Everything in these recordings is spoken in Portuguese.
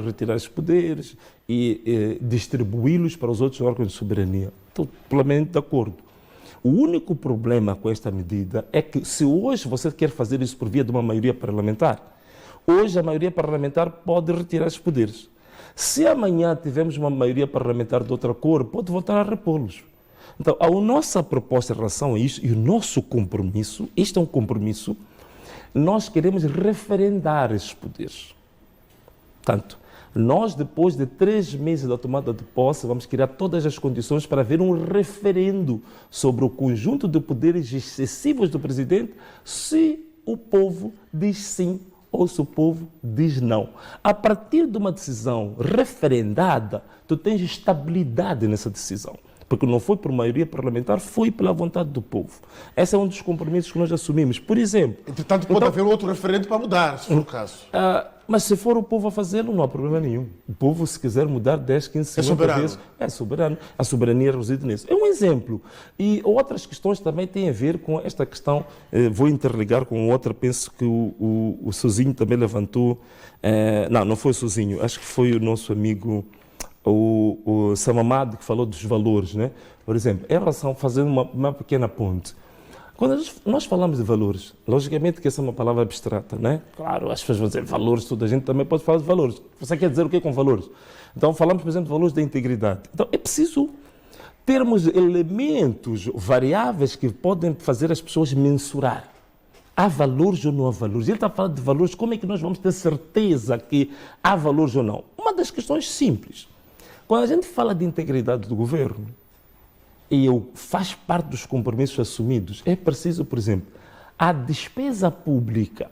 retirar os poderes e distribuí-los para os outros órgãos de soberania. Estou plenamente de acordo. O único problema com esta medida é que, se hoje você quer fazer isso por via de uma maioria parlamentar, hoje a maioria parlamentar pode retirar os poderes. Se amanhã tivermos uma maioria parlamentar de outra cor, pode voltar a repô-los. Então, a nossa proposta em relação a isso e o nosso compromisso, este é um compromisso, nós queremos referendar esses poderes. Portanto, nós, depois de 3 meses da tomada de posse, vamos criar todas as condições para haver um referendo sobre o conjunto de poderes excessivos do presidente, se o povo diz sim ou se o povo diz não. A partir de uma decisão referendada, tu tens estabilidade nessa decisão. Porque não foi por maioria parlamentar, foi pela vontade do povo. Esse é um dos compromissos que nós assumimos. Por exemplo... Entretanto, pode haver outro referendo para mudar, se for o caso. Mas se for o povo a fazê-lo, não há problema nenhum. O povo, se quiser mudar 10, 15, 50 vezes, é soberano. A soberania reside nisso. É um exemplo. E outras questões também têm a ver com esta questão. Vou interligar com outra, penso que o Sozinho também levantou. Não foi o Sozinho, acho que foi o nosso amigo... O Samamad, que falou dos valores, né? Por exemplo, em relação a fazer uma pequena ponte. Quando nós falamos de valores, logicamente que essa é uma palavra abstrata, né? Claro, as pessoas vão dizer valores, toda a gente também pode falar de valores. Você quer dizer o que é com valores? Então, falamos, por exemplo, de valores da integridade. Então, é preciso termos elementos, variáveis que podem fazer as pessoas mensurar. Há valores ou não há valores? Ele está falando de valores, como é que nós vamos ter certeza que há valores ou não? Uma das questões simples. Quando a gente fala de integridade do governo, e faz parte dos compromissos assumidos, é preciso, por exemplo, a despesa pública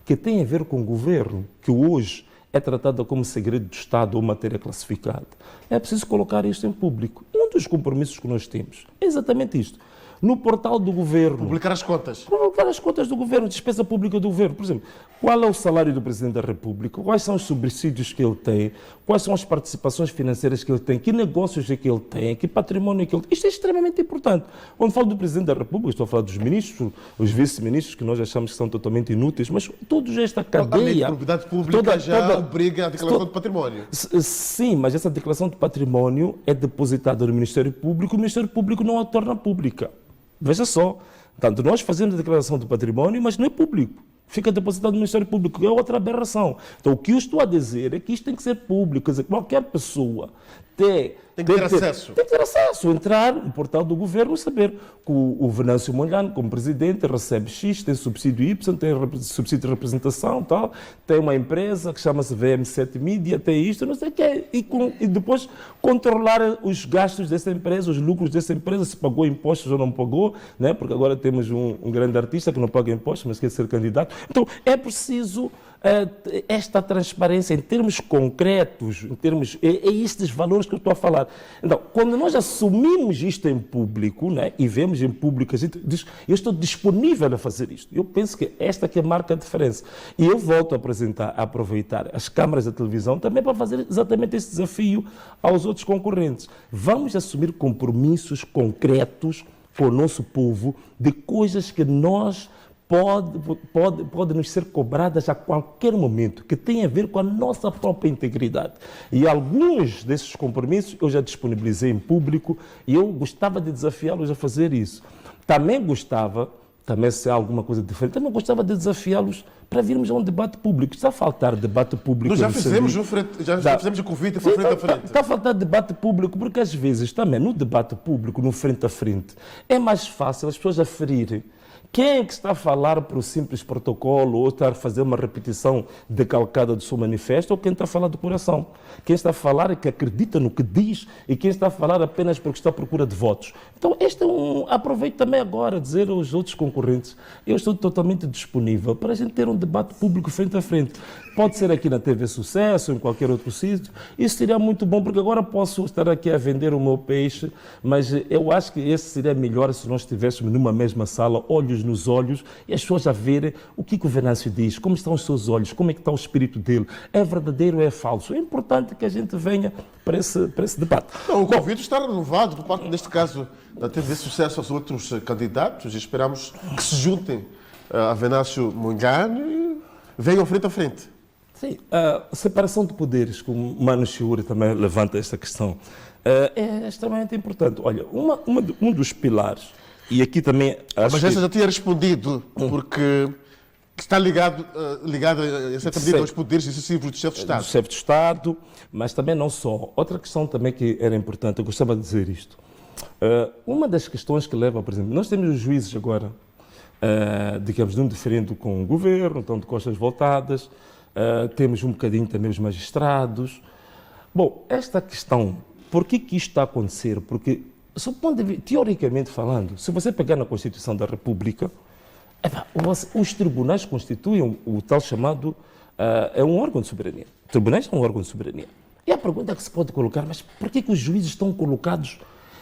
que tem a ver com o governo, que hoje é tratada como segredo de Estado ou matéria classificada, é preciso colocar isto em público. Um dos compromissos que nós temos é exatamente isto. No portal do governo... Publicar as contas. Publicar as contas do governo, despesa pública do governo. Por exemplo, qual é o salário do Presidente da República? Quais são os subsídios que ele tem? Quais são as participações financeiras que ele tem? Que negócios é que ele tem? Que património é que ele tem? Isto é extremamente importante. Quando falo do Presidente da República, estou a falar dos ministros, os vice-ministros, que nós achamos que são totalmente inúteis, mas todos esta cadeia... A propriedade pública já obriga a declaração de património. Sim, mas essa declaração de património é depositada no Ministério Público e o Ministério Público não a torna pública. Veja só, portanto, nós fazemos a declaração do património, mas não é público. Fica depositado no Ministério Público, é outra aberração. Então, o que eu estou a dizer é que isto tem que ser público, quer dizer, qualquer pessoa tem que ter acesso, entrar no portal do governo e saber que o Venâncio Mondlane, como presidente, recebe X, tem subsídio Y, tem subsídio de representação, tal, tem uma empresa que chama-se VM7 Media, tem isto, não sei o que, e depois controlar os gastos dessa empresa, os lucros dessa empresa, se pagou impostos ou não pagou, né? Porque agora temos um grande artista que não paga impostos, mas quer ser candidato. Então, é preciso esta transparência em termos concretos, é estes valores que eu estou a falar. Então, quando nós assumimos isto em público, né, e vemos em público, a gente diz, eu estou disponível a fazer isto. Eu penso que esta que marca a diferença. E eu volto a aproveitar as câmaras da televisão também para fazer exatamente esse desafio aos outros concorrentes. Vamos assumir compromissos concretos com o nosso povo de coisas que nós podem nos ser cobradas a qualquer momento, que tem a ver com a nossa própria integridade. E alguns desses compromissos eu já disponibilizei em público e eu gostava de desafiá-los a fazer isso. Também se há alguma coisa diferente, também gostava de desafiá-los para virmos a um debate público. Está a faltar debate público. Nós já fizemos o convite para frente a frente. Está a faltar debate público, porque às vezes também no debate público, no frente a frente, é mais fácil as pessoas aferirem quem é que está a falar por um simples protocolo ou está a fazer uma repetição decalcada do seu manifesto ou quem está a falar do coração. Quem está a falar é que acredita no que diz e quem está a falar apenas porque está à procura de votos. Então, aproveito também agora a dizer aos outros concorrentes, eu estou totalmente disponível para a gente ter um debate público frente a frente. Pode ser aqui na TV Sucesso, em qualquer outro sítio. Isso seria muito bom, porque agora posso estar aqui a vender o meu peixe, mas eu acho que esse seria melhor se nós estivéssemos numa mesma sala, olhos nos olhos, e as pessoas a verem o que o Venâncio diz, como estão os seus olhos, como é que está o espírito dele, é verdadeiro ou é falso. É importante que a gente venha para esse debate. Não, o convite está renovado por parte, neste caso, da TV Sucesso aos outros candidatos e esperamos que se juntem a Venâncio Mondlane e venham frente a frente. Sim, a separação de poderes, como o Mano Chiuri também levanta esta questão, é extremamente importante. Olha, um dos pilares, e aqui também acho Mas essa já tinha respondido, porque está ligado em certa medida aos poderes excessivos do chefe de Estado. do chefe de Estado, mas também não só. Outra questão também que era importante, eu gostava de dizer isto. Uma das questões que leva, por exemplo, nós temos os juízes agora, digamos, de um diferendo com o governo, estão de costas voltadas, temos um bocadinho também os magistrados. Bom, esta questão, por que isto está a acontecer? Porque, teoricamente falando, se você pegar na Constituição da República, os tribunais constituem o tal chamado, é um órgão de soberania. Tribunais são um órgão de soberania. E a pergunta que se pode colocar, mas por que os juízes estão colocados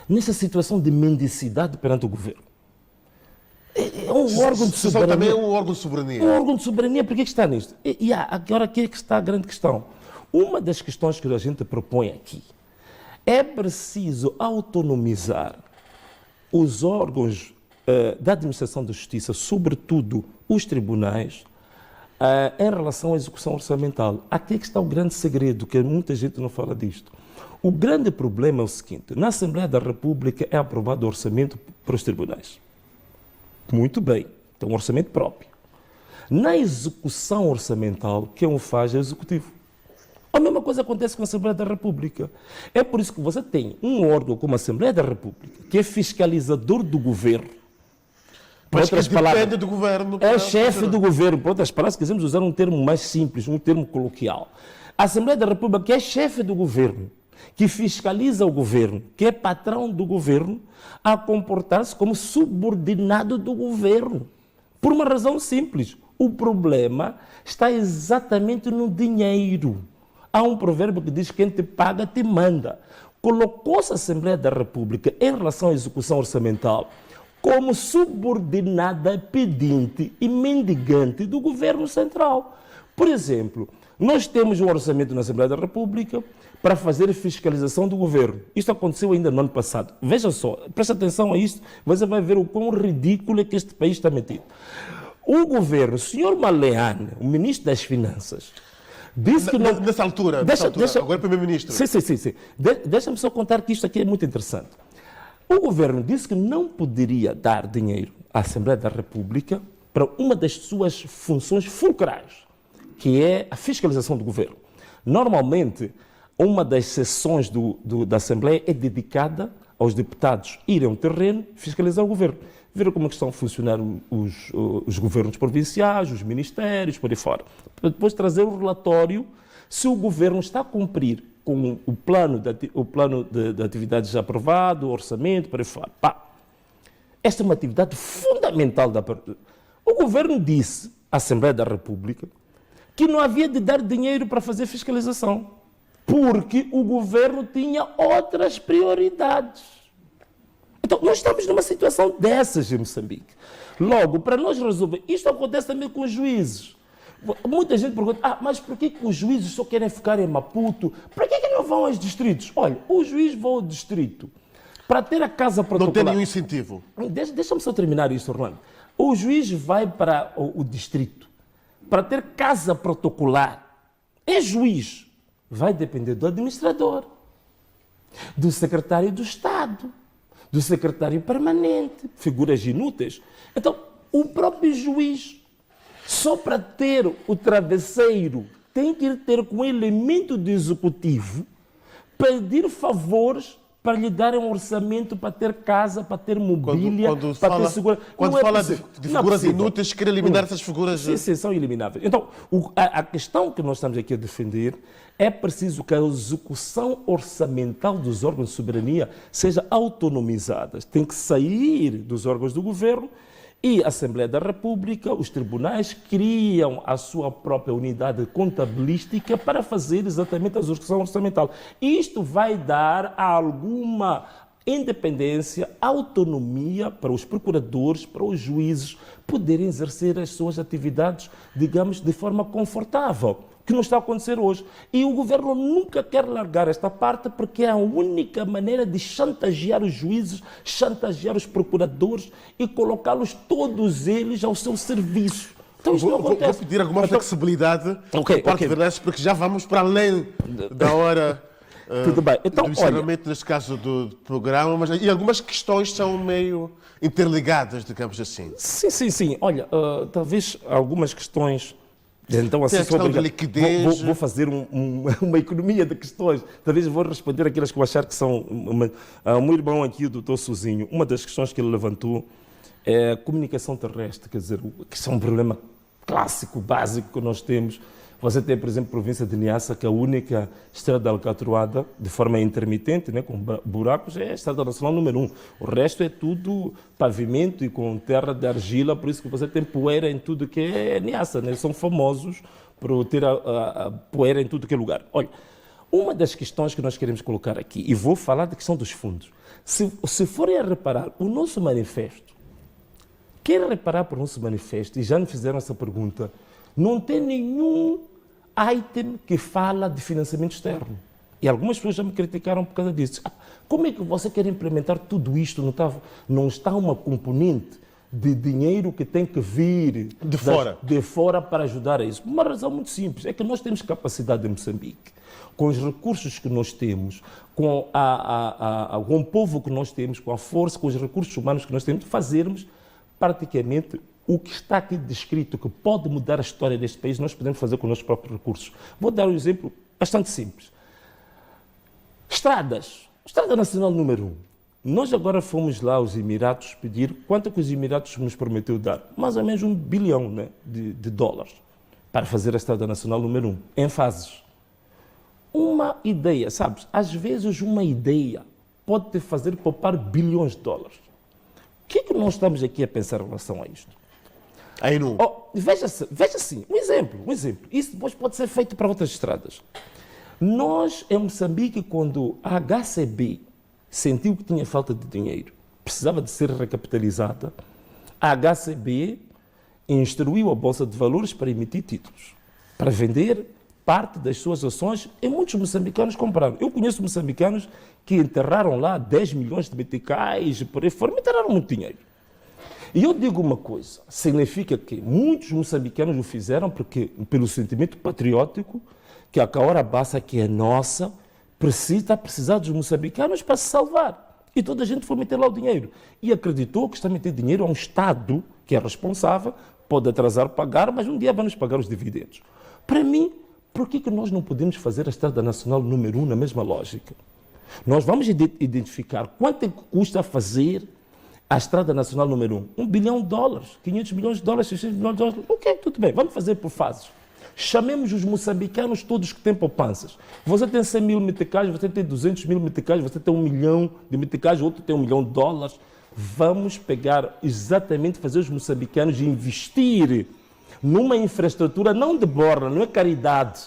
nessa situação de mendicidade perante o governo? É um órgão de soberania. Também é um órgão de soberania. Um órgão de soberania, por que está nisto? Agora aqui é que está a grande questão. Uma das questões que a gente propõe aqui é preciso autonomizar os órgãos da administração da justiça, sobretudo os tribunais, em relação à execução orçamental. Aqui é que está o grande segredo, que muita gente não fala disto. O grande problema é o seguinte: na Assembleia da República é aprovado o orçamento para os tribunais. Muito bem, tem um orçamento próprio. Na execução orçamental, quem o faz é o Executivo. A mesma coisa acontece com a Assembleia da República. É por isso que você tem um órgão como a Assembleia da República, que é fiscalizador do governo. Mas que depende do governo. É chefe do governo. Por outras palavras, quisermos usar um termo mais simples, um termo coloquial. A Assembleia da República, que é chefe do governo, que fiscaliza o governo, que é patrão do governo, a comportar-se como subordinado do governo. Por uma razão simples. O problema está exatamente no dinheiro. Há um provérbio que diz que quem te paga te manda. Colocou-se a Assembleia da República em relação à execução orçamental como subordinada, pedinte e mendigante do governo central. Por exemplo, nós temos um orçamento na Assembleia da República para fazer fiscalização do governo. Isto aconteceu ainda no ano passado. Veja só, presta atenção a isto, você vai ver o quão ridículo é que este país está metido. O governo, o senhor Maleane, o ministro das Finanças, disse que não... Nessa altura, agora primeiro-ministro. Sim. Deixa-me só contar que isto aqui é muito interessante. O governo disse que não poderia dar dinheiro à Assembleia da República para uma das suas funções fulcrais, que é a fiscalização do governo. Normalmente, uma das sessões da Assembleia é dedicada aos deputados irem ao terreno fiscalizar o governo. Ver como estão a funcionar os governos provinciais, os ministérios, por aí fora. Para depois trazer o relatório se o governo está a cumprir com o plano de atividades aprovado, o orçamento, por aí fora. Esta é uma atividade fundamental da... O governo disse à Assembleia da República que não havia de dar dinheiro para fazer fiscalização, porque o governo tinha outras prioridades. Então, nós estamos numa situação dessas em Moçambique. Logo, para nós resolver, isto acontece também com os juízes. Muita gente pergunta, mas por que os juízes só querem ficar em Maputo? Por que não vão aos distritos? Olha, o juiz vai ao distrito para ter a casa protocolar. Não tem nenhum incentivo. Deixa-me só terminar isso, Orlando. O juiz vai para o distrito para ter casa protocolar. É juiz. Vai depender do administrador, do secretário do Estado, do secretário permanente, figuras inúteis. Então, o próprio juiz, só para ter o travesseiro, tem que ter com elemento do executivo, pedir favores para lhe darem um orçamento para ter casa, para ter mobília, para ter segurança. Quando fala de figuras inúteis, quer eliminar essas figuras... Sim, são elimináveis. Então, a questão que nós estamos aqui a defender é preciso que a execução orçamental dos órgãos de soberania seja autonomizada. Tem que sair dos órgãos do governo e a Assembleia da República, os tribunais, criam a sua própria unidade contabilística para fazer exatamente a execução orçamental. Isto vai dar alguma independência, autonomia para os procuradores, para os juízes poderem exercer as suas atividades, digamos, de forma confortável, que não está a acontecer hoje. E o governo nunca quer largar esta parte porque é a única maneira de chantagear os juízes, chantagear os procuradores e colocá-los todos eles ao seu serviço. Então isto não Vou acontece. pedir alguma Então, flexibilidade Ok, por parte ok. de Leste, porque já vamos para além da hora Tudo bem. Então, do encerramento, neste caso, do programa, mas e algumas questões são meio interligadas, digamos assim. Sim. Olha, talvez algumas questões. Então, assim, Tem a sou questão de obrigado- liquidez. Vou fazer uma economia de questões. Talvez vou responder aquelas que eu achar que são. O meu irmão aqui, o doutor Suzinho, uma das questões que ele levantou é a comunicação terrestre, quer dizer, que isso é um problema clássico, básico que nós temos. Você tem, por exemplo, a província de Niassa, que é a única estrada alcatroada, de forma intermitente, né, com buracos, é a estrada nacional número 1. O resto é tudo pavimento e com terra de argila, por isso que você tem poeira em tudo que é Niassa, né? São famosos por ter a poeira em tudo que é lugar. Olha, uma das questões que nós queremos colocar aqui, e vou falar da questão dos fundos. Se forem a reparar, o nosso manifesto, quem reparar para o nosso manifesto, e já me fizeram essa pergunta, não tem nenhum item que fala de financiamento externo. E algumas pessoas já me criticaram por causa disso. Como é que você quer implementar tudo isto? Não está uma componente de dinheiro que tem que vir de fora para ajudar a isso? Uma razão muito simples, é que nós temos capacidade em Moçambique, com os recursos que nós temos, com o povo que nós temos, com a força, com os recursos humanos que nós temos, de fazermos praticamente o que está aqui descrito, que pode mudar a história deste país, nós podemos fazer com os nossos próprios recursos. Vou dar um exemplo bastante simples. Estradas. Estrada Nacional número 1. Nós agora fomos lá aos Emirados pedir quanto que os Emirados nos prometeu dar. Mais ou menos 1 bilhão, né, de dólares para fazer a Estrada Nacional número 1, em fases. Uma ideia, sabes? Às vezes uma ideia pode te fazer poupar bilhões de dólares. O que é que nós estamos aqui a pensar em relação a isto? Aí não. Veja assim, um exemplo. Isso depois pode ser feito para outras estradas. Nós, em Moçambique, quando a HCB sentiu que tinha falta de dinheiro, precisava de ser recapitalizada, a HCB instruiu a Bolsa de Valores para emitir títulos, para vender parte das suas ações, e muitos moçambicanos compraram. Eu conheço moçambicanos que enterraram lá 10 milhões de meticais, por aí fora, enterraram muito dinheiro. E eu digo uma coisa, significa que muitos moçambicanos o fizeram porque, pelo sentimento patriótico, que a Caora Bassa, que é nossa, precisar dos moçambicanos para se salvar. E toda a gente foi meter lá o dinheiro. E acreditou que está a meter dinheiro a um Estado que é responsável, pode atrasar pagar, mas um dia vai nos pagar os dividendos. Para mim, por que nós não podemos fazer a Estrada Nacional número 1 na mesma lógica? Nós vamos identificar quanto é que custa fazer a Estrada Nacional número 1. 1 bilhão de dólares, 500 milhões de dólares, 600 milhões de dólares. Ok, tudo bem, vamos fazer por fases. Chamemos os moçambicanos todos que têm poupanças. Você tem 100 mil meticais, você tem 200 mil meticais, você tem 1 milhão de meticais, outro tem 1 milhão de dólares. Vamos pegar exatamente, fazer os moçambicanos investir numa infraestrutura não de borla, não é caridade.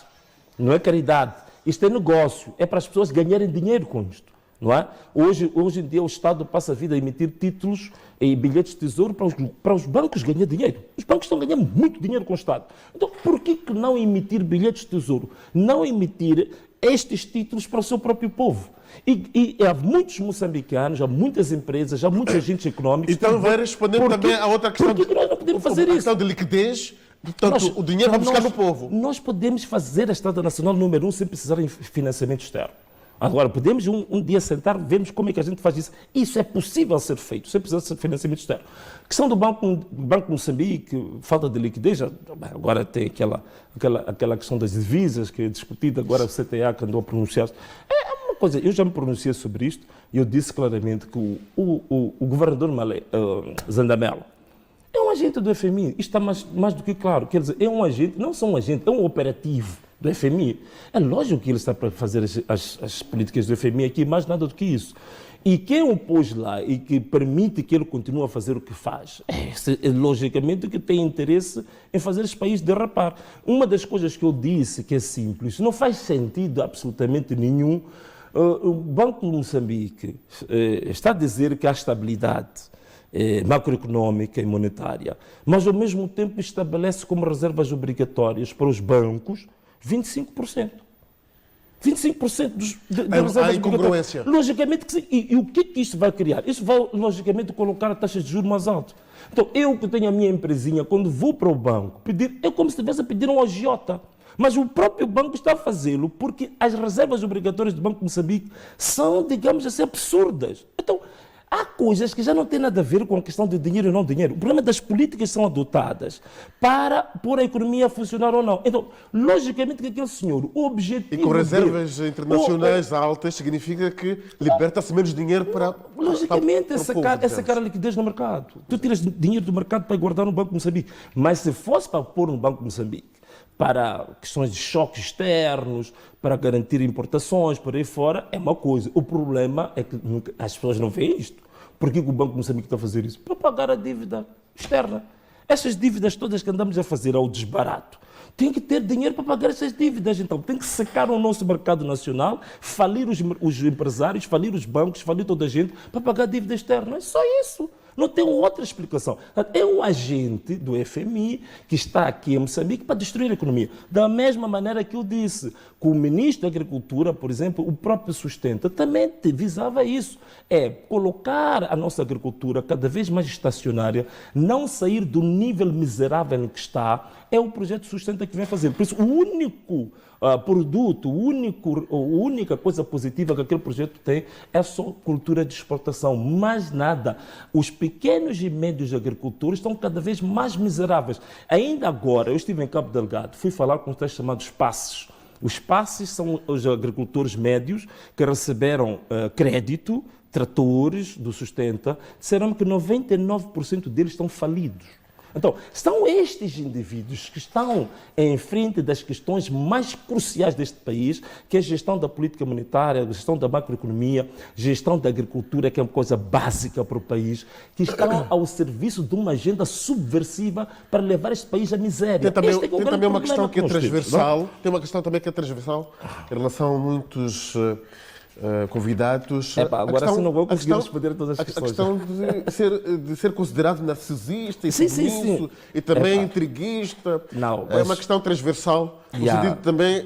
Não é caridade. Isto é negócio, é para as pessoas ganharem dinheiro com isto. Não é? Hoje em dia o Estado passa a vida a emitir títulos e bilhetes de tesouro para os bancos ganhar dinheiro. Os bancos estão ganhando muito dinheiro com o Estado. Então, por que não emitir bilhetes de tesouro? Não emitir estes títulos para o seu próprio povo? E há muitos moçambicanos, há muitas empresas, há muitos agentes económicos... Então vai responder também a outra questão. Por que nós não podemos fazer a isso? questão de liquidez. Portanto, o dinheiro vai buscar no povo. Nós podemos fazer a Estrada Nacional número 1 sem precisar de financiamento externo. Agora, podemos um dia sentar, vermos como é que a gente faz isso. Isso é possível ser feito, sem precisar de financiamento externo. A questão do Banco de Moçambique, falta de liquidez, agora tem aquela questão das divisas que é discutida, agora o CTA que andou a pronunciar-se. É uma coisa, eu já me pronunciei sobre isto e eu disse claramente que o governador Zandamela é um agente do FMI. Isto está mais do que claro. Quer dizer, é um agente, não só um agente, é um operativo do FMI. É lógico que ele está para fazer as políticas do FMI aqui, mais nada do que isso. E quem o pôs lá e que permite que ele continue a fazer o que faz, é logicamente que tem interesse em fazer esse país derrapar. Uma das coisas que eu disse que é simples, não faz sentido absolutamente nenhum. O Banco de Moçambique está a dizer que há estabilidade macroeconómica e monetária, mas ao mesmo tempo estabelece como reservas obrigatórias para os bancos 25%. 25% das Há reservas incongruência. obrigatórias. Logicamente que sim. E o que é que isto vai criar? Isso vai, logicamente, colocar a taxa de juros mais alta. Então, eu que tenho a minha empresinha, quando vou para o banco pedir, é como se estivesse a pedir um agiota. Mas o próprio banco está a fazê-lo porque as reservas obrigatórias do Banco de Moçambique são, digamos assim, absurdas. Então, há coisas que já não têm nada a ver com a questão de dinheiro ou não dinheiro. O problema é das políticas que são adotadas para pôr a economia a funcionar ou não. Então, logicamente que aquele senhor, o objetivo... E com reservas internacionais altas, significa que liberta-se menos dinheiro para... Logicamente, para o povo, essa cara liquidez no mercado. Tu tiras dinheiro do mercado para guardar no Banco de Moçambique. Mas se fosse para pôr no Banco de Moçambique, para questões de choques externos, para garantir importações, por aí fora, é uma coisa. O problema é que as pessoas não veem isto. Por que o Banco de Moçambique está a fazer isso? Para pagar a dívida externa. Essas dívidas todas que andamos a fazer ao desbarato, tem que ter dinheiro para pagar essas dívidas. Então, tem que secar o nosso mercado nacional, falir os empresários, falir os bancos, falir toda a gente para pagar a dívida externa. É só isso. Não tem outra explicação. É um agente do FMI que está aqui em Moçambique para destruir a economia. Da mesma maneira que eu disse, que o ministro da Agricultura, por exemplo, o próprio Sustenta, também visava isso. É colocar a nossa agricultura cada vez mais estacionária, não sair do nível miserável em que está, é o projeto Sustenta que vem fazer. Por isso, o único produto, a única coisa positiva que aquele projeto tem é só cultura de exportação, mais nada. Os pequenos e médios agricultores estão cada vez mais miseráveis. Ainda agora, eu estive em Cabo Delgado, fui falar com os chamados passes. Os passes são os agricultores médios que receberam crédito, tratores do Sustenta, disseram que 99% deles estão falidos. Então, são estes indivíduos que estão em frente das questões mais cruciais deste país, que é a gestão da política monetária, a gestão da macroeconomia, gestão da agricultura, que é uma coisa básica para o país, que estão ao serviço de uma agenda subversiva para levar este país à miséria. Tem também uma questão que é transversal, tem uma questão também que é transversal em relação a muitos convidados. Agora sim não vou conseguir responder a todas as questões. A questão de ser considerado narcisista e sim. E também intriguista. Não, é uma questão transversal, no sentido também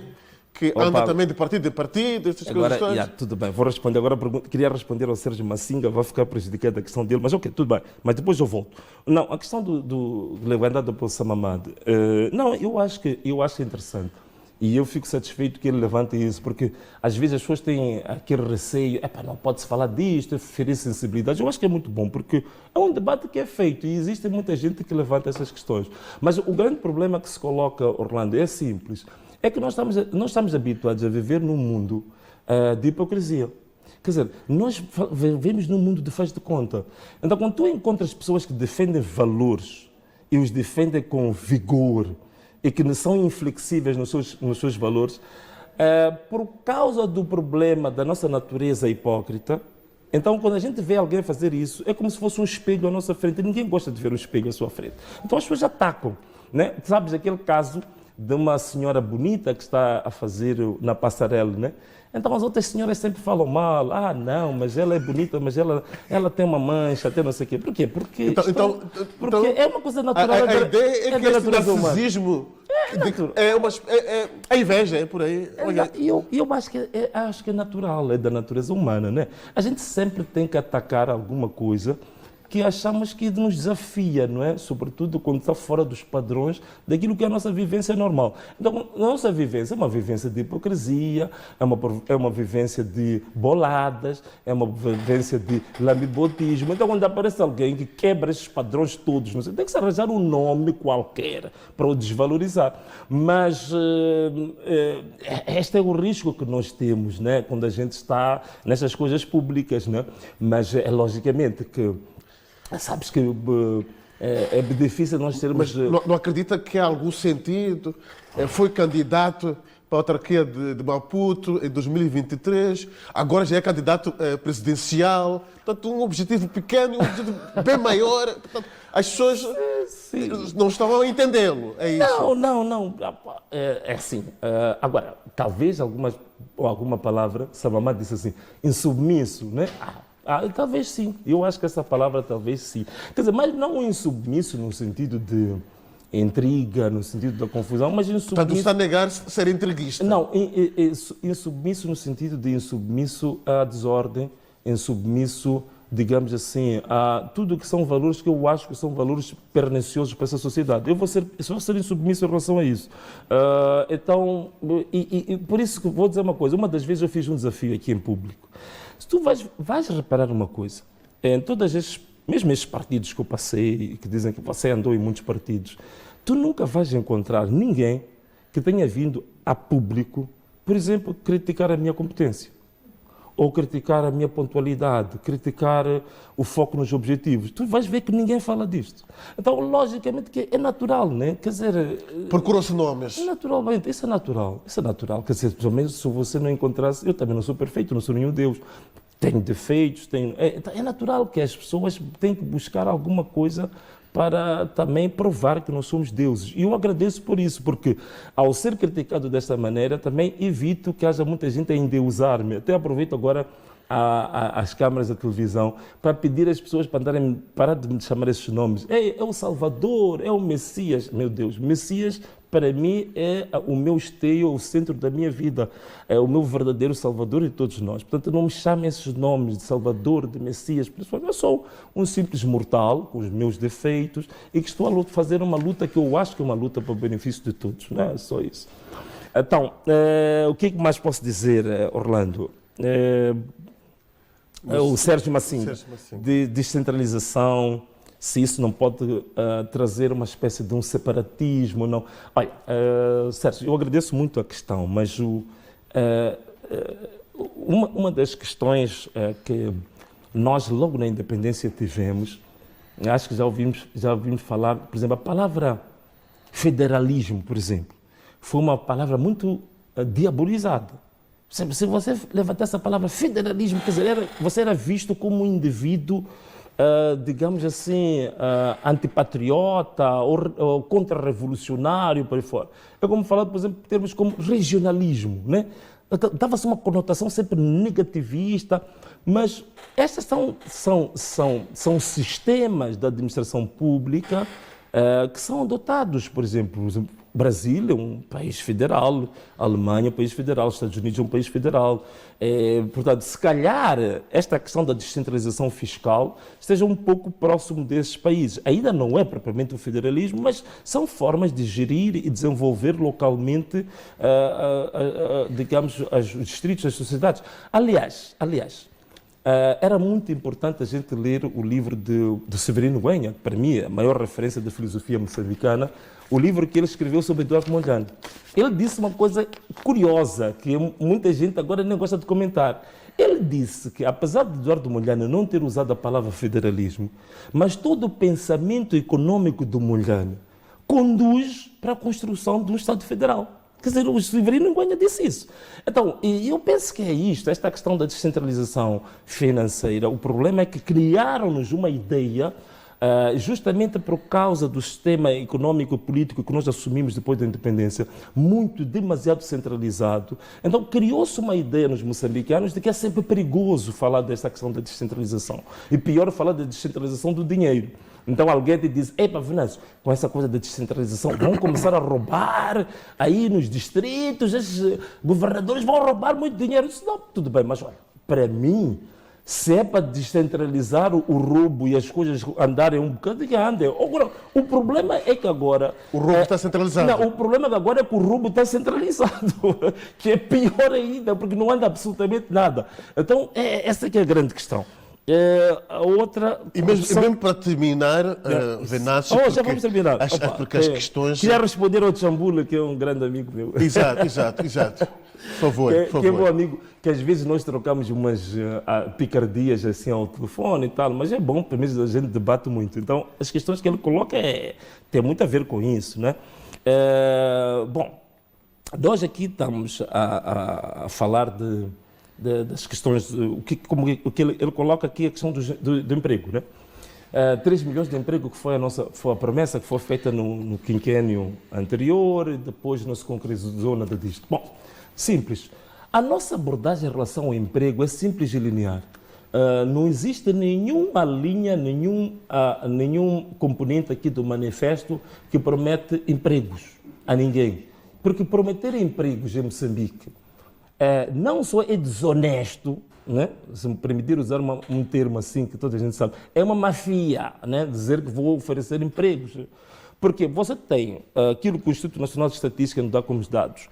que anda também de partido, essas coisas todas. Tudo bem, vou responder agora. Queria responder ao Sérgio Massinga, vai ficar prejudicada a questão dele, mas ok, tudo bem, mas depois eu volto. Não, a questão do levantado pelo Samamad, não, eu acho que é interessante. E eu fico satisfeito que ele levante isso, porque às vezes as pessoas têm aquele receio, não pode-se falar disto, ferir sensibilidade. Eu acho que é muito bom, porque é um debate que é feito e existe muita gente que levanta essas questões. Mas o grande problema que se coloca, Orlando, é simples, é que nós estamos habituados a viver num mundo de hipocrisia. Quer dizer, nós vivemos num mundo de faz de conta. Então, quando tu encontras pessoas que defendem valores e os defendem com vigor, e que não são inflexíveis nos seus valores, por causa do problema da nossa natureza hipócrita. Então, quando a gente vê alguém fazer isso, é como se fosse um espelho à nossa frente. Ninguém gosta de ver um espelho à sua frente. Então, as pessoas atacam. Né? Sabes aquele caso de uma senhora bonita que está a fazer na passarela, né? Então as outras senhoras sempre falam mal, não, mas ela é bonita, mas ela tem uma mancha, até não sei o quê. Por quê? Porque é uma coisa natural. A ideia é que esse narcisismo é a inveja, é por aí. Eu acho que é natural, é da natureza humana, né? A gente sempre tem que atacar alguma coisa que achamos que nos desafia, não é? Sobretudo quando está fora dos padrões daquilo que é a nossa vivência normal. Então, a nossa vivência é uma vivência de hipocrisia, é uma vivência de boladas, é uma vivência de lambibotismo. Então, quando aparece alguém que quebra esses padrões todos, não sei, tem que se arranjar um nome qualquer para o desvalorizar. Mas este é o risco que nós temos, né? Quando a gente está nessas coisas públicas, né? Mas é logicamente que sabes que é difícil nós termos... Mas não acredita que há algum sentido? Foi candidato para a autarquia de Maputo em 2023, agora já é candidato presidencial, portanto um objetivo pequeno e um objetivo bem maior. Portanto, as pessoas não estão a entendê-lo, é isso? Não. É assim. Agora, talvez alguma palavra, Samamá disse assim, insubmisso, né? Talvez sim. Eu acho que essa palavra talvez sim. Quer dizer, mas não insubmisso no sentido de intriga, no sentido da confusão, mas Portanto, insubmisso... está a negar ser intriguista. Não, insubmisso no sentido de insubmisso à desordem, insubmisso, digamos assim, a tudo que são valores que eu acho que são valores perniciosos para essa sociedade. Eu vou ser insubmisso em relação a isso. Então, por isso que vou dizer uma coisa. Uma das vezes eu fiz um desafio aqui em público. Se tu vais reparar uma coisa, em todas as, mesmo estes partidos que eu passei, que dizem que você andou em muitos partidos, tu nunca vais encontrar ninguém que tenha vindo a público, por exemplo, criticar a minha competência, ou criticar a minha pontualidade, criticar o foco nos objetivos. Tu vais ver que ninguém fala disto. Então, logicamente, que é natural, né? Quer dizer... Procuram-se nomes. Naturalmente, isso é natural. Isso é natural. Quer dizer, pelo menos se você não encontrasse... Eu também não sou perfeito, não sou nenhum Deus. Tenho defeitos, tenho... É natural que as pessoas têm que buscar alguma coisa para também provar que nós somos deuses. E eu agradeço por isso, porque ao ser criticado desta maneira, também evito que haja muita gente a endeusar-me. Até aproveito agora as câmaras da televisão para pedir às pessoas para parar de me chamar esses nomes. É o Salvador, é o Messias. Meu Deus, Messias para mim é o meu esteio, o centro da minha vida. É o meu verdadeiro Salvador de todos nós. Portanto, não me chamem esses nomes de Salvador, de Messias. Eu sou um simples mortal, com os meus defeitos, e que estou a fazer uma luta que eu acho que é uma luta para o benefício de todos. Não é só isso. Então, o que mais posso dizer, Orlando? O Sérgio Massinga, de descentralização, se isso não pode trazer uma espécie de um separatismo, não. Olha, Sérgio, eu agradeço muito a questão, mas uma das questões que nós logo na independência tivemos, acho que já ouvimos falar, por exemplo, a palavra federalismo, por exemplo, foi uma palavra muito diabolizada. Se você levantar essa palavra federalismo, quer dizer, você era visto como um indivíduo, digamos assim, antipatriota ou contra-revolucionário, por aí fora. É como falar, por exemplo, termos como regionalismo, né? Dava-se uma conotação sempre negativista, mas estes são sistemas da administração pública que são adotados, por exemplo, Brasil é um país federal, a Alemanha é um país federal, os Estados Unidos é um país federal. Portanto, se calhar esta questão da descentralização fiscal esteja um pouco próximo desses países. Ainda não é propriamente o federalismo, mas são formas de gerir e desenvolver localmente, digamos, os distritos, as sociedades. Aliás, era muito importante a gente ler o livro de Severino Guenha, que para mim é a maior referência da filosofia moçambicana, o livro que ele escreveu sobre Eduardo Mondlane. Ele disse uma coisa curiosa, que muita gente agora nem gosta de comentar. Ele disse que, apesar de Eduardo Mondlane não ter usado a palavra federalismo, mas todo o pensamento econômico do Mondlane conduz para a construção de um Estado federal. Quer dizer, o Severino Guenha disse isso. Então, eu penso que é isto, esta questão da descentralização financeira. O problema é que criaram-nos uma ideia, justamente por causa do sistema econômico e político que nós assumimos depois da independência, demasiado centralizado. Então, criou-se uma ideia nos moçambicanos de que é sempre perigoso falar desta questão da descentralização. E pior, falar da descentralização do dinheiro. Então alguém te diz, epa, Venâncio, com essa coisa da descentralização, vão começar a roubar aí nos distritos, esses governadores vão roubar muito dinheiro. Isso não, tudo bem, mas olha, para mim, se é para descentralizar o roubo e as coisas andarem um bocado, que andem. Agora, o problema é que agora... O roubo está centralizado. Não, o problema é que agora é que o roubo está centralizado, que é pior ainda, porque não anda absolutamente nada. Então, essa que é a grande questão. A outra... E mesmo para terminar, Venâncio... já vamos terminar. Porque as questões... Queria responder ao Tchambula, que é um grande amigo meu. Exato. Por favor. Que é meu amigo, que às vezes nós trocamos umas picardias assim ao telefone e tal, mas é bom, pelo menos a gente debate muito. Então, as questões que ele coloca tem muito a ver com isso, né? Bom, nós aqui estamos a falar das questões, o que ele coloca aqui, a questão do emprego, né? 3 milhões de emprego, que foi a promessa que foi feita no quinquênio anterior, e depois não se concretizou nada disto. Bom, simples. A nossa abordagem em relação ao emprego é simples e linear. não existe nenhuma linha, nenhum componente aqui do manifesto que promete empregos a ninguém. Porque prometer empregos em Moçambique não só é desonesto, né? Se me permitir usar um termo assim que toda a gente sabe, é uma mafia, né? Dizer que vou oferecer empregos. Porque você tem aquilo que o Instituto Nacional de Estatística nos dá como dados.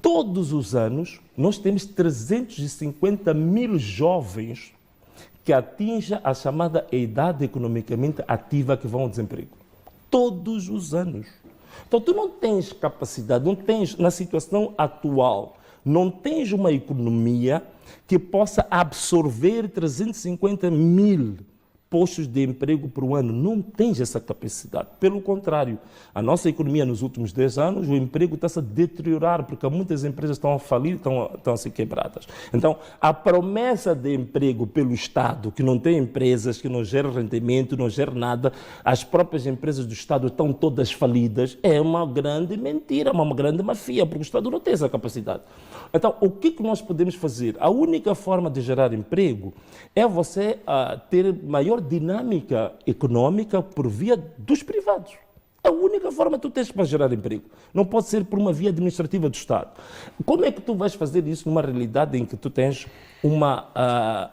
Todos os anos, nós temos 350 mil jovens que atingem a chamada idade economicamente ativa que vão ao desemprego. Todos os anos. Então, tu não tens capacidade, não tens, na situação atual, não tens uma economia que possa absorver 350 mil postos de emprego por ano. Não tens essa capacidade. Pelo contrário, a nossa economia nos últimos 10 anos, o emprego está-se a deteriorar, porque muitas empresas estão a falir, estão a ser quebradas. Então, a promessa de emprego pelo Estado, que não tem empresas, que não gera rendimento, não gera nada, as próprias empresas do Estado estão todas falidas, é uma grande mentira, uma grande mafia, porque o Estado não tem essa capacidade. Então, o que nós podemos fazer? A única forma de gerar emprego é você ter maior dinâmica econômica por via dos privados. A única forma que tu tens para gerar emprego. Não pode ser por uma via administrativa do Estado. Como é que tu vais fazer isso numa realidade em que tu tens uma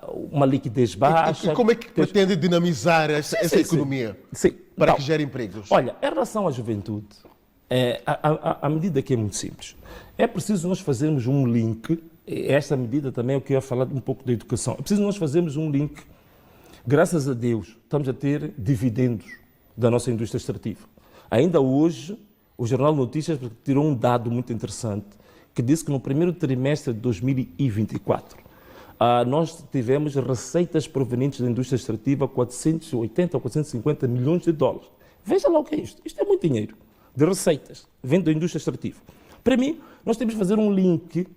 liquidez baixa? E como é que pretende dinamizar essa economia para então, que gere empregos? Olha, em relação à juventude, a medida aqui é muito simples. É preciso nós fazermos um link, esta medida também é o que eu ia falar um pouco da educação. É preciso nós fazermos um link. Graças a Deus, estamos a ter dividendos da nossa indústria extrativa. Ainda hoje, o Jornal de Notícias tirou um dado muito interessante, que disse que no primeiro trimestre de 2024, nós tivemos receitas provenientes da indústria extrativa 480 ou 450 milhões de dólares. Veja lá o que é isto. Isto é muito dinheiro de receitas, vendo da indústria extrativa. Para mim, nós temos que fazer um link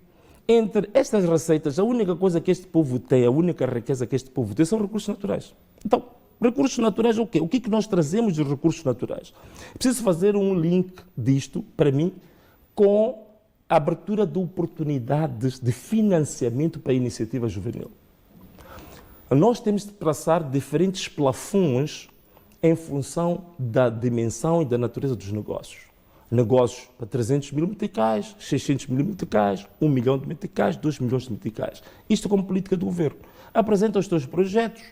entre estas receitas. A única coisa que este povo tem, a única riqueza que este povo tem são recursos naturais. Então, recursos naturais é o quê? O que é que nós trazemos de recursos naturais? Preciso fazer um link disto, para mim, com a abertura de oportunidades de financiamento para a iniciativa juvenil. Nós temos de traçar diferentes plafons em função da dimensão e da natureza dos negócios. Negócios para 300 mil meticais, 600 mil meticais, 1 milhão de meticais, 2 milhões de meticais. Isto como política do governo. Apresenta os teus projetos,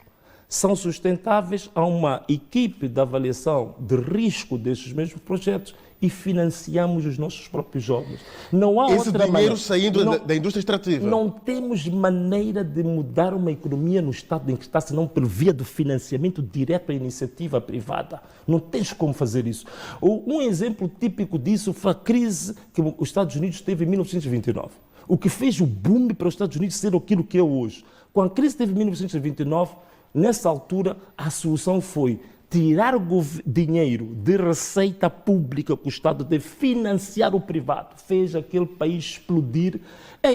são sustentáveis a uma equipe de avaliação de risco desses mesmos projetos e financiamos os nossos próprios jovens. Não há esse outra dinheiro maneira. saindo da indústria extrativa. Não temos maneira de mudar uma economia no estado em que está, senão por via do financiamento direto à iniciativa privada. Não tens como fazer isso. Um exemplo típico disso foi a crise que os Estados Unidos teve em 1929. O que fez o boom para os Estados Unidos ser aquilo que é hoje. Quando a crise teve em 1929, nessa altura, a solução foi tirar dinheiro de receita pública que o Estado deve financiar o privado. Fez aquele país explodir.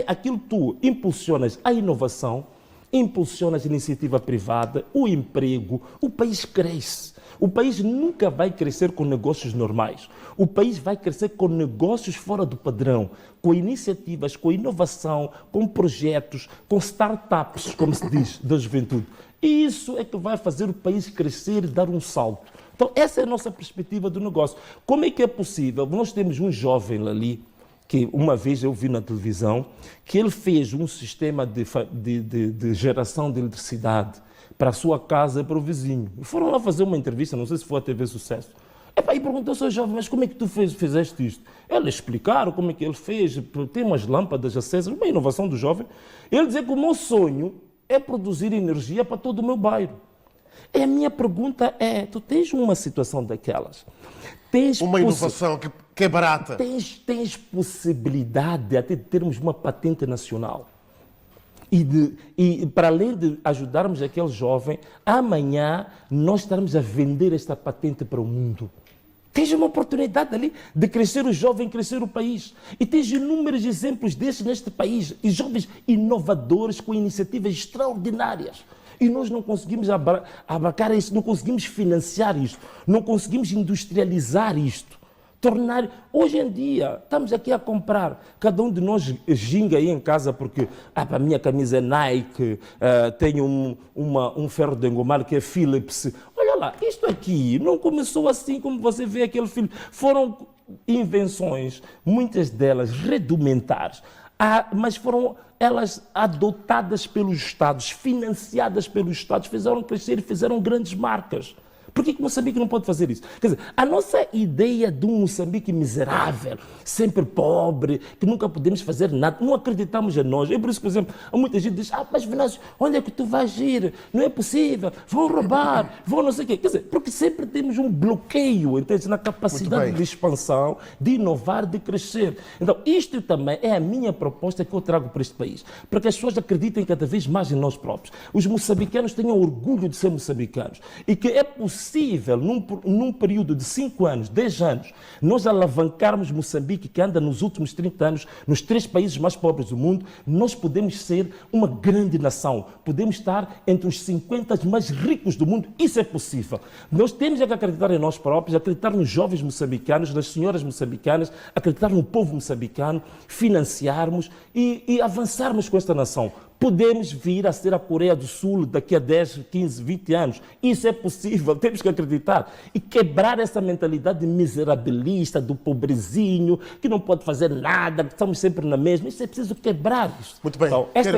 Aquilo que tu impulsionas a inovação, impulsionas a iniciativa privada, o emprego, o país cresce. O país nunca vai crescer com negócios normais. O país vai crescer com negócios fora do padrão, com iniciativas, com inovação, com projetos, com startups, como se diz, da juventude. E isso é que vai fazer o país crescer e dar um salto. Então, essa é a nossa perspectiva do negócio. Como é que é possível? Nós temos um jovem ali, que uma vez eu vi na televisão, que ele fez um sistema de geração de eletricidade para a sua casa e para o vizinho. E foram lá fazer uma entrevista, não sei se foi a TV Sucesso. E perguntou-se ao jovem, mas como é que tu fizeste isto? Eles explicaram como é que ele fez, tem umas lâmpadas acesas, uma inovação do jovem. Ele dizia que o meu sonho é produzir energia para todo o meu bairro. E a minha pergunta é, tu tens uma situação daquelas? Uma inovação que é barata. Tens possibilidade de até termos uma patente nacional. E para além de ajudarmos aquele jovem, amanhã nós estarmos a vender esta patente para o mundo. Tens uma oportunidade ali de crescer o jovem, crescer o país. E tens inúmeros exemplos desses neste país. E jovens inovadores com iniciativas extraordinárias. E nós não conseguimos abarcar isso, não conseguimos financiar isto, não conseguimos industrializar isto. tornar... Hoje em dia, estamos aqui a comprar. Cada um de nós ginga aí em casa porque a minha camisa é Nike, tenho um ferro de engomar que é Philips. Olha lá, isto aqui não começou assim como você vê aquele filme. Foram invenções, muitas delas rudimentares, mas foram elas adotadas pelos Estados, financiadas pelos Estados, fizeram crescer e fizeram grandes marcas. Por que Moçambique não pode fazer isso? Quer dizer, a nossa ideia de um Moçambique miserável, sempre pobre, que nunca podemos fazer nada, não acreditamos em nós. É por isso que, por exemplo, muita gente diz, mas Venâncio, onde é que tu vais ir? Não é possível, vão roubar, vão não sei o quê. Quer dizer, porque sempre temos um bloqueio, entende? Na capacidade de expansão, de inovar, de crescer. Então, isto também é a minha proposta que eu trago para este país, para que as pessoas acreditem cada vez mais em nós próprios. Os moçambicanos tenham orgulho de ser moçambicanos e que é possível, num período de 5 anos, 10 anos, nós alavancarmos Moçambique, que anda nos últimos 30 anos, nos 3 países mais pobres do mundo, nós podemos ser uma grande nação, podemos estar entre os 50 mais ricos do mundo, isso é possível. Nós temos que acreditar em nós próprios, acreditar nos jovens moçambicanos, nas senhoras moçambicanas, acreditar no povo moçambicano, financiarmos e avançarmos com esta nação. Podemos vir a ser a Coreia do Sul daqui a 10, 15, 20 anos. Isso é possível, temos que acreditar. E quebrar essa mentalidade miserabilista, do pobrezinho, que não pode fazer nada, que estamos sempre na mesma. Isso é preciso quebrar. Muito bem. Então, esta